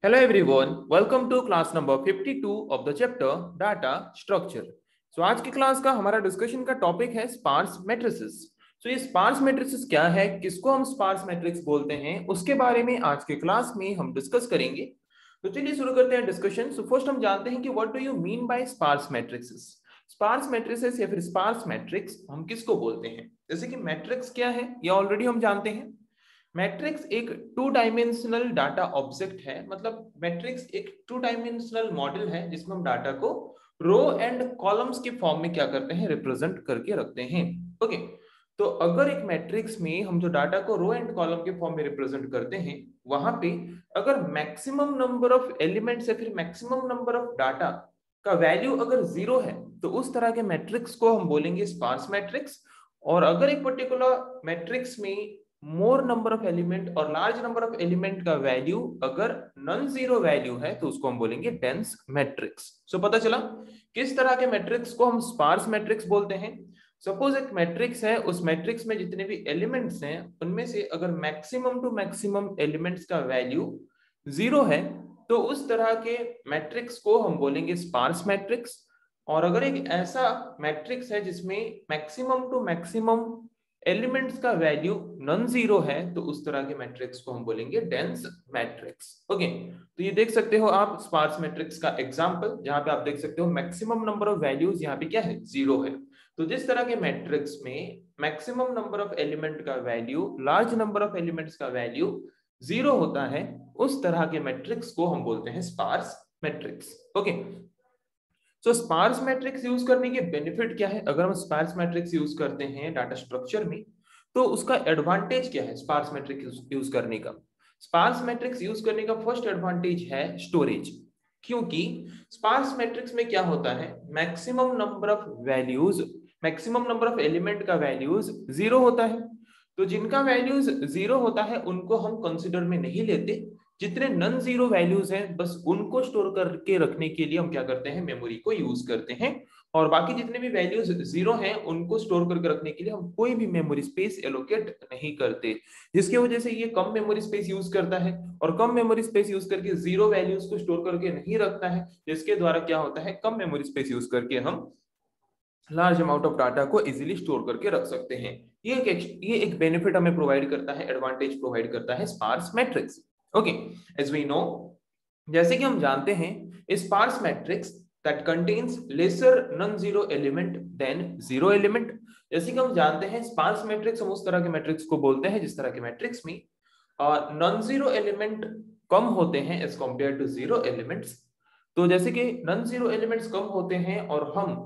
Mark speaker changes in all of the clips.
Speaker 1: Hello everyone, welcome to class number 52 of the chapter Data Structure. So आज की class का हमारा discussion का टॉपिक है स्पार्स मैट्रिसेस. तो ये स्पार्स मैट्रिसेस क्या है, किसको हम स्पार्स मैट्रिक्स बोलते हैं, उसके बारे में आज के क्लास में हम डिस्कस करेंगे. तो चलिए शुरू करते हैं डिस्कशन. सो फर्स्ट हम जानते हैं कि what do you mean by sparse matrices. Sparse matrices या फिर स्पार्स मैट्रिक्स हम किसको बोलते हैं. जैसे कि मैट्रिक्स क्या है ये ऑलरेडी हम जानते हैं. मैट्रिक्स एक टू डायमेंशनल डाटा ऑब्जेक्ट है. मतलब मैट्रिक्स एक टू डायमेंशनल मॉडल है जिसमें हम डाटा को रो एंड कॉलम्स के फॉर्म में क्या करते हैं, रिप्रेजेंट करके रखते हैं. ओके, तो अगर एक मैट्रिक्स में हम जो डाटा को रो एंड कॉलम के फॉर्म में रिप्रेजेंट करते हैं, वहां पे अगर मैक्सिमम नंबर ऑफ एलिमेंट्स या फिर मैक्सिमम नंबर ऑफ डाटा का वैल्यू अगर जीरो है तो उस तरह के मैट्रिक्स को हम बोलेंगे स्पार्स मैट्रिक्स. और अगर एक पर्टिकुलर मैट्रिक्स में मोर नंबर ऑफ एलिमेंट और लार्ज नंबर ऑफ एलिमेंट का वैल्यू अगर नॉन जीरो वैल्यू है तो उसको हम बोलेंगे डेंस मैट्रिक्स. सो पता चला किस तरह के मैट्रिक्स को हम स्पार्स मैट्रिक्स बोलते हैं. सपोज एक मैट्रिक्स है, उस मैट्रिक्स में जितने भी एलिमेंट्स हैं उनमें से अगर मैक्सिमम टू मैक्सिमम एलिमेंट्स का वैल्यू जीरो है तो उस तरह के मैट्रिक्स को हम बोलेंगे स्पार्स मैट्रिक्स. और अगर एक ऐसा मैट्रिक्स है जिसमें मैक्सिमम टू मैक्सिमम एलिमेंट्स का वैल्यू नॉन जीरो है तो उस तरह के मैट्रिक्स को हम बोलेंगे डेंस मैट्रिक्स. ओके, तो ये देख सकते हो आप स्पार्स मैट्रिक्स का एग्जांपल, जहां पे आप देख सकते हो मैक्सिमम नंबर ऑफ वैल्यूज यहाँ पे क्या है, जीरो है. तो जिस तरह के मैट्रिक्स में मैक्सिमम नंबर ऑफ एलिमेंट का value large number of elements का वैल्यू जीरो होता है, उस तरह के मैट्रिक्स को हम बोलते हैं स्पार्स मैट्रिक्स. ओके, सो स्पार्स मैट्रिक्स यूज करने के बेनिफिट क्या है. अगर हम स्पार्स मैट्रिक्स यूज करते हैं डाटा स्ट्रक्चर में तो उसका एडवांटेज क्या है स्पार्स मैट्रिक्स यूज करने का. स्पार्स मैट्रिक्स यूज करने का फर्स्ट एडवांटेज है स्टोरेज. क्योंकि स्पार्स मैट्रिक्स में क्या होता है, maximum number of values, maximum number of element का वैल्यूज जीरो होता है. तो जिनका वैल्यूज जीरो होता है उनको हम कंसिडर में नहीं लेते. जितने नॉन जीरो वैल्यूज हैं बस उनको स्टोर करके रखने के लिए हम क्या करते हैं, मेमोरी को यूज करते हैं. और बाकी जितने भी वैल्यूज जीरो हैं उनको स्टोर करके रखने के लिए हम कोई भी मेमोरी स्पेस एलोकेट नहीं करते, जिसकी वजह से ये कम मेमोरी स्पेस यूज करता है. और कम मेमोरी स्पेस यूज करके जीरो वैल्यूज को स्टोर करके नहीं रखता है, जिसके द्वारा क्या होता है, कम मेमोरी स्पेस यूज करके हम लार्ज अमाउंट ऑफ डाटा को इजीली स्टोर करके रख सकते हैं. ये एक बेनिफिट हमें प्रोवाइड करता है, एडवांटेज प्रोवाइड करता है sparse matrix. Okay, as we know, जैसे कि हम जानते हैं sparse matrix that contains lesser non zero element than zero element. जैसे कि हम जानते हैं स्पार्स मैट्रिक्स हम उस तरह के मैट्रिक्स को बोलते हैं जिस तरह के मैट्रिक्स में नॉन जीरो एलिमेंट कम होते हैं as compare to zero elements. तो जैसे कि नॉन जीरो एलिमेंट्स कम होते हैं और हम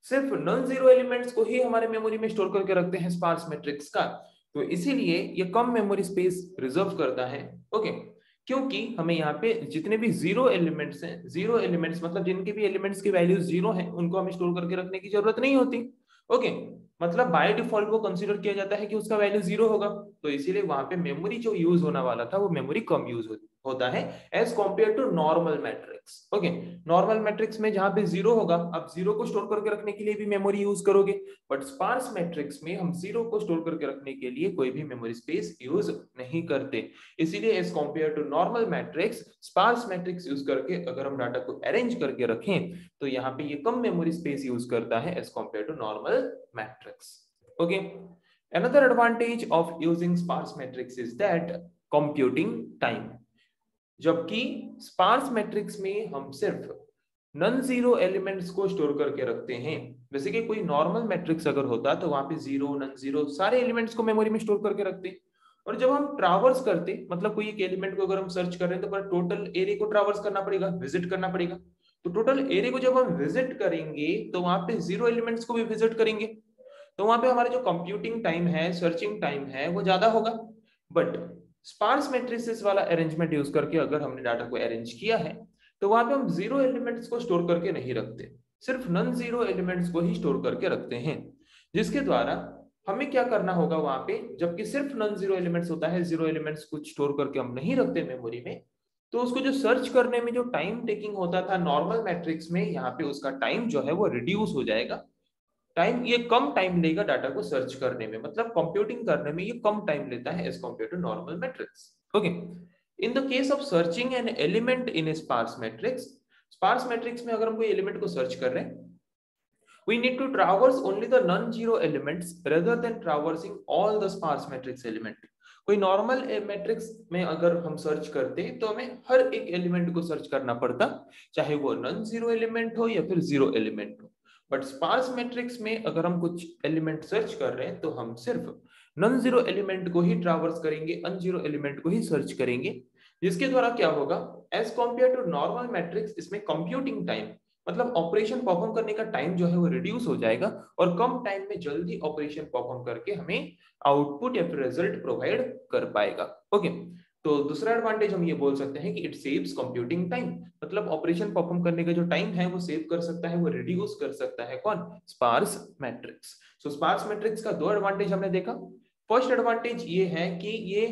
Speaker 1: सिर्फ नॉन जीरो एलिमेंट्स को ही हमारे मेमोरी में स्टोर करके रखते हैं स्पार्स मैट्रिक्स का, तो इसीलिए ये कम मेमोरी स्पेस रिजर्व करता है. ओके, क्योंकि हमें यहाँ पे जितने भी जीरो एलिमेंट्स हैं, जीरो एलिमेंट्स मतलब जिनके भी एलिमेंट्स की वैल्यू जीरो है उनको हमें स्टोर करके रखने की जरूरत नहीं होती. ओके, मतलब बाय डिफॉल्ट वो कंसीडर किया जाता है कि उसका वैल्यू जीरो होगा, तो इसीलिए वहां पे मेमोरी जो यूज होना वाला था वो मेमोरी कम यूज होता है as compare to normal matrix. Okay, normal matrix में जहां पे जीरो होगा, आप जीरो को स्टोर करके रखने के लिए भी मेमोरी यूज करोगे, बट स्पार्स मैट्रिक्स में हम जीरो को स्टोर करके रखने के लिए कोई भी मेमोरी स्पेस यूज नहीं करते. इसीलिए as compare to normal matrix, sparse matrix use करके अगर हम डाटा को अरेंज करके रखें तो यहाँ पे ये कम मेमोरी स्पेस यूज करता है as compare to normal matrix. Okay, another advantage of using sparse matrix is that computing time. जबकि स्पार्स मैट्रिक्स में हम सिर्फ नॉन जीरो एलिमेंट्स को स्टोर करके रखते हैं. वैसे कि कोई नॉर्मल मैट्रिक्स अगर होता तो वहां पे जीरो नॉन जीरो सारे एलिमेंट्स को मेमोरी में स्टोर करके रखते. और जब हम ट्रैवर्स करते, मतलब कोई एक एलिमेंट को अगर हम सर्च कर रहे हैं तो टोटल एरे को ट्रैवर्स करना पड़ेगा, विजिट करना पड़ेगा. तो टोटल एरे को जब हम विजिट करेंगे तो वहां पे जीरो एलिमेंट्स को भी विजिट करेंगे, तो वहां पे हमारा जो कंप्यूटिंग टाइम है, सर्चिंग टाइम है, वो ज्यादा होगा. बट स्पार्स मैट्रिसेस वाला अरेंजमेंट यूज करके अगर हमने डाटा को अरेंज किया है तो वहां पे हम जीरो एलिमेंट्स को स्टोर करके नहीं रखते, सिर्फ नॉन जीरो एलिमेंट्स को ही स्टोर करके रखते हैं. जिसके द्वारा हमें क्या करना होगा वहां पे, जबकि सिर्फ नॉन जीरो एलिमेंट्स होता है, जीरो एलिमेंट्स कुछ स्टोर करके हम नहीं रखते मेमोरी में, तो उसको जो सर्च करने में जो टाइम टेकिंग होता था नॉर्मल मैट्रिक्स में, यहाँ पे उसका टाइम जो है वो रिड्यूस हो जाएगा. टाइम, ये कम टाइम लेगा डाटा को सर्च करने में, मतलब कंप्यूटिंग करने में ये कम टाइम लेता है as compare to normal matrix. Okay, in the case of searching an element in a sparse matrix में अगर हम कोई एलिमेंट को सर्च कर रहे हैं, we need to traverse only the non-zero elements rather than traversing all the sparse matrix element. कोई normal matrix में अगर हम सर्च करते तो हमें हर एक एलिमेंट को सर्च करना पड़ता, चाहे वो नॉन जीरो एलिमेंट हो या फिर जीरो एलिमेंट हो। बट स्पार्स मैट्रिक्स में अगर हम कुछ एलिमेंट सर्च कर रहे हैं तो हम सिर्फ नॉन जीरो एलिमेंट को ही ट्रावर्स करेंगे, अनजीरो एलिमेंट को ही सर्च करेंगे, जिसके द्वारा क्या होगा, as compare to normal matrix, इसमें कंप्यूटिंग टाइम मतलब ऑपरेशन परफॉर्म करने का टाइम जो है वो रिड्यूस हो जाएगा और कम टाइम में जल्दी ऑपरेशन परफॉर्म करके हमें आउटपुट या फिर रिजल्ट प्रोवाइड कर पाएगा। ओके, तो दूसरा एडवांटेज हम ये बोल सकते हैं कि इट सेव्स कंप्यूटिंग टाइम, मतलब ऑपरेशन परफॉर्म करने का जो टाइम है वो सेव कर सकता है, वो रिड्यूस कर सकता है कौन, स्पार्स मैट्रिक्स। सो स्पार्स मैट्रिक्स का दो एडवांटेज हमने देखा। फर्स्ट एडवांटेज ये है कि ये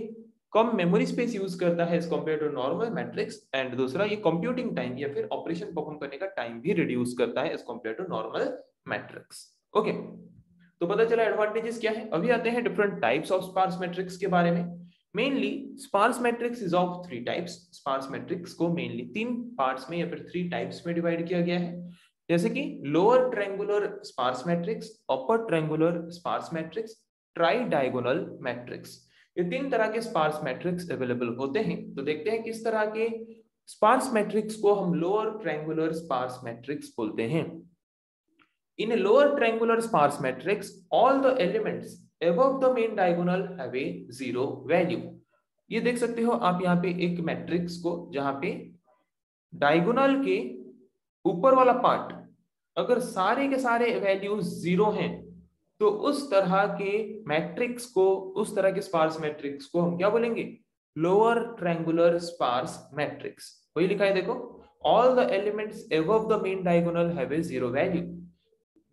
Speaker 1: कम मेमोरी स्पेस यूज करता है as compare to normal matrix, and दूसरा ये कंप्यूटिंग टाइम या फिर ऑपरेशन परफॉर्म करने का टाइम भी रिड्यूस करता है as compare to normal matrix. Okay, तो पता चला एडवांटेजेस क्या है। अभी आते हैं different types of sparse matrix के बारे में। Mainly sparse matrix is of three types. Sparse matrix को मेनली तीन पार्ट्स में या फिर थ्री टाइप्स में डिवाइड किया गया है, जैसे कि lower triangular sparse matrix, upper triangular sparse matrix, tridiagonal matrix. ये तीन तरह के स्पार्स मैट्रिक्स अवेलेबल होते हैं। तो देखते हैं किस तरह के स्पार्स मैट्रिक्स को हम लोअर ट्रायंगुलर स्पार्स मैट्रिक्स बोलते हैं। In a lower triangular sparse matrix all the elements above the main diagonal have a zero value। ये देख सकते हो आप यहाँ पे एक मैट्रिक्स को, जहां पे डायगोनल के ऊपर वाला पार्ट अगर सारे के सारे वैल्यूज जीरो हैं तो उस तरह के मैट्रिक्स को, उस तरह के स्पार्स मैट्रिक्स को हम क्या बोलेंगे, लोअर ट्रायंगुलर स्पार्स मैट्रिक्स। वही लिखा है देखो, all the elements above the main diagonal have a zero value.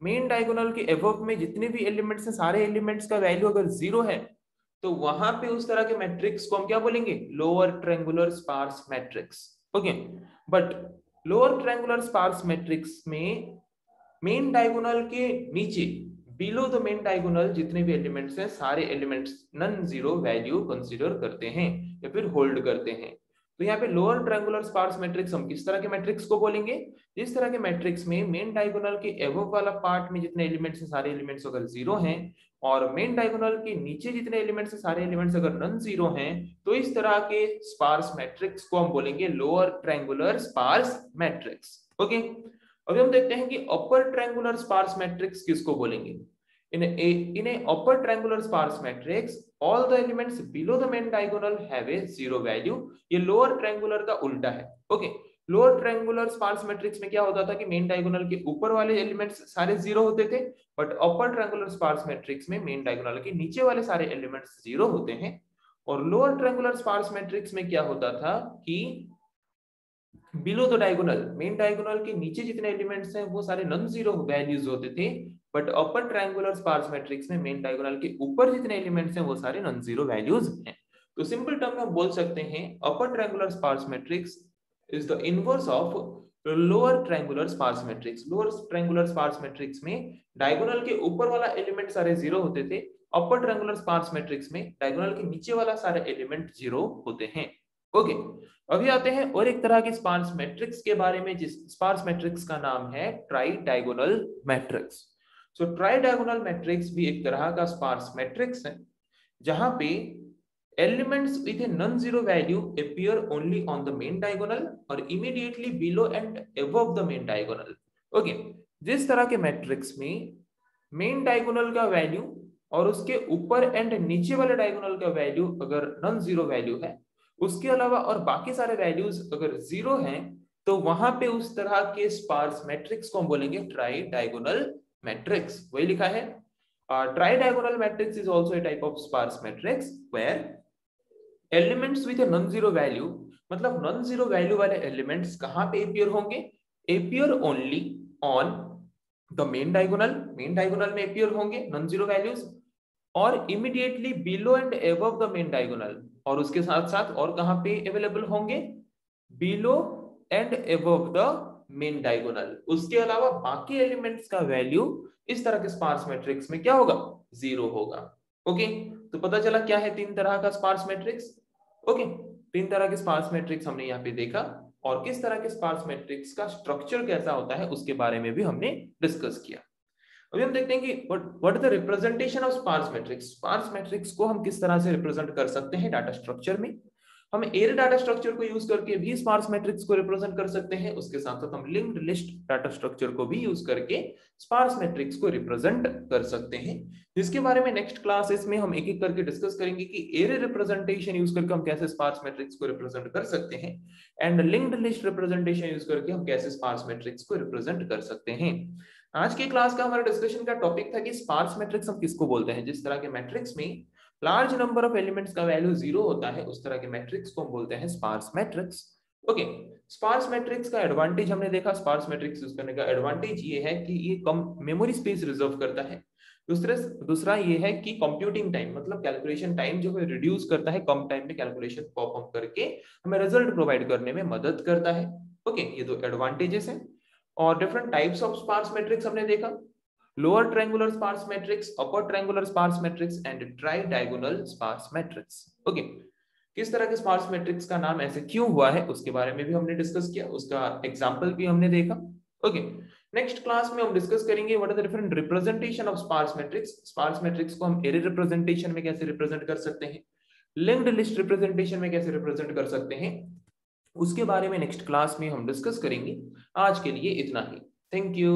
Speaker 1: Main diagonal के अबव में जितने भी एलिमेंट्स हैं, सारे एलिमेंट्स का वैल्यू अगर जीरो है तो वहां पे उस तरह के मैट्रिक्स को हम क्या बोलेंगे, lower triangular sparse matrix. Okay, but lower triangular sparse matrix में मेन डायगोनल के नीचे, बिलो द मेन डायगोनल, जितने भी एलिमेंट्स हैं सारे elements non zero value consider करते हैं या फिर होल्ड करते हैं। तो यहाँ पे लोअर ट्रायंगुलर स्पार्स मैट्रिक्स हम किस तरह के मैट्रिक्स को बोलेंगे, जिस तरह के मैट्रिक्स में मेन डायगोनल के एबव वाला पार्ट में जितने एलिमेंट्स हैं सारे एलिमेंट्स अगर जीरो हैं और मेन डायगोनल के नीचे जितने एलिमेंट्स हैं सारे एलिमेंट्स अगर नॉन जीरो हैं, तो इस तरह के स्पार्स मैट्रिक्स को हम बोलेंगे lower triangular sparse matrix. Okay, अभी हम देखते हैं कि अपर ट्रायंगुलर स्पार्स मैट्रिक्स किसको बोलेंगे। in a upper triangular sparse matrix all the elements below the main diagonal have a zero value। ये lower triangular का उल्टा है। Okay, lower triangular sparse matrix में क्या होता था कि मेन डायगोनल के ऊपर वाले एलिमेंट्स सारे जीरो होते थे, but upper triangular sparse matrix में मेन डायगोनल के नीचे वाले सारे एलिमेंट्स जीरो होते हैं। और लोअर ट्रायंगुलर स्पार्स मैट्रिक्स में क्या होता था कि below the diagonal, main diagonal के नीचे जितने एलिमेंट्स हैं वो सारे नॉन जीरो वैल्यूज होते थे, but upper triangular sparse matrix में मेन डायगोनल के ऊपर जितने एलिमेंट्स हैं वो सारे नॉन जीरो वैल्यूज हैं। तो सिंपल टर्म में बोल सकते हैं upper triangular sparse matrix is the inverse of lower triangular sparse matrix. Lower triangular sparse matrix में डायगोनल के ऊपर वाला एलिमेंट सारे जीरो होते थे, अपर ट्रायंगुलर स्पार्स मैट्रिक्स में डायगोनल के नीचे वाला सारे एलिमेंट जीरो होते हैं। ओके, अभी आते हैं और एक तरह के स्पार्स मैट्रिक्स के बारे में, जिस स्पार्स मैट्रिक्स का नाम है tridiagonal matrix. So tridiagonal matrix भी एक तरह का स्पार्स मैट्रिक्स है जहां पे elements with a non zero value appear only on the main diagonal और immediately below and above the main diagonal. Okay, जिस तरह के मैट्रिक्स में मेन डायगोनल का वैल्यू और उसके ऊपर एंड नीचे वाले डायगोनल का वैल्यू अगर नॉन जीरो वैल्यू है, उसके अलावा और बाकी सारे वैल्यूज अगर जीरो हैं, तो वहां पे उस तरह के स्पार्स मैट्रिक्स को हम बोलेंगे ट्राई डायगोनल मैट्रिक्स। वही लिखा है, tridiagonal matrix is also a type of sparse matrix where elements with a non zero value, मतलब नॉन जीरो वैल्यू वाले एलिमेंट्स कहां पे अपीयर होंगे, appear only on the main diagonal, main diagonal में appear होंगे non zero values, और immediately below and above the main diagonal, और उसके साथ साथ और कहां पे अवेलेबल होंगे, below and above the main diagonal. उसके अलावा बाकी एलिमेंट्स का वैल्यू इस तरह के स्पार्स मैट्रिक्स में क्या होगा, जीरो होगा। ओके, तो पता चला क्या है तीन तरह का स्पार्स मैट्रिक्स। ओके, तीन तरह के स्पार्स मैट्रिक्स हमने यहाँ पे देखा और किस तरह के स्पार्स मैट्रिक्स का स्ट्रक्चर कैसा होता है उसके बारे में भी हमने डिस्कस किया। अभी हम देखते हैं कि what is the representation of sparse matrix. Sparse matrix को हम किस तरह से रिप्रेजेंट कर सकते हैं डाटा स्ट्रक्चर में। हम एरे डाटा स्ट्रक्चर को यूज करके भी स्पार्स मैट्रिक्स को रिप्रेजेंट कर सकते हैं, उसके साथ साथ हम लिंक्ड लिस्ट डाटा स्ट्रक्चर को भी यूज करके स्पार्स मैट्रिक्स को रिप्रेजेंट कर सकते हैं, जिसके बारे में नेक्स्ट क्लासेस में हम एक एक करके डिस्कस करेंगे कि एरे रिप्रेजेंटेशन यूज करके हम कैसे स्पार्स मैट्रिक्स को रिप्रेजेंट कर सकते हैं and linked list representation use करके हम कैसे स्पार्स मैट्रिक्स को रिप्रेजेंट कर सकते हैं। आज की क्लास का हमारा डिस्कशन का टॉपिक था कि स्पार्स मैट्रिक्स हम किसको बोलते हैं। जिस तरह के मैट्रिक्स में लार्ज नंबर ऑफ एलिमेंट्स का वैल्यू 0 होता है उस तरह के मैट्रिक्स को हम बोलते हैं sparse matrix. Okay, sparse matrix का एडवांटेज हमने देखा। स्पार्स मैट्रिक्स यूज करने का एडवांटेज ये है कि ये कम मेमोरी स्पेस रिजर्व करता है। दूसरा ये है कि कंप्यूटिंग टाइम मतलब कैलकुलेशन टाइम जो है रिड्यूस करता है, कम टाइम में कैलकुलेशन परफॉर्म करके हमें रिजल्ट प्रोवाइड करने में मदद करता है। ओके, ये दो एडवांटेजेस हैं। और different types of sparse matrix हमने देखा, lower triangular sparse matrix, upper triangular sparse matrix and tridiagonal sparse matrix. Okay, किस तरह के स्पार्स मैट्रिक्स का नाम ऐसे क्यों हुआ है उसके बारे में भी हमने डिस्कस किया, उसका एग्जांपल भी हमने देखा। ओके, नेक्स्ट क्लास में हम डिस्कस करेंगे what are the different representation of sparse matrix. Sparse matrix को हम एरे रिप्रेजेंटेशन में कैसे रिप्रेजेंट कर सकते हैं, लिंक्ड लिस्ट रिप्रेजेंटेशन में कैसे रिप्रेजेंट कर सकते हैं, उसके बारे में नेक्स्ट क्लास में हम डिस्कस करेंगे। आज के लिए इतना ही। Thank you.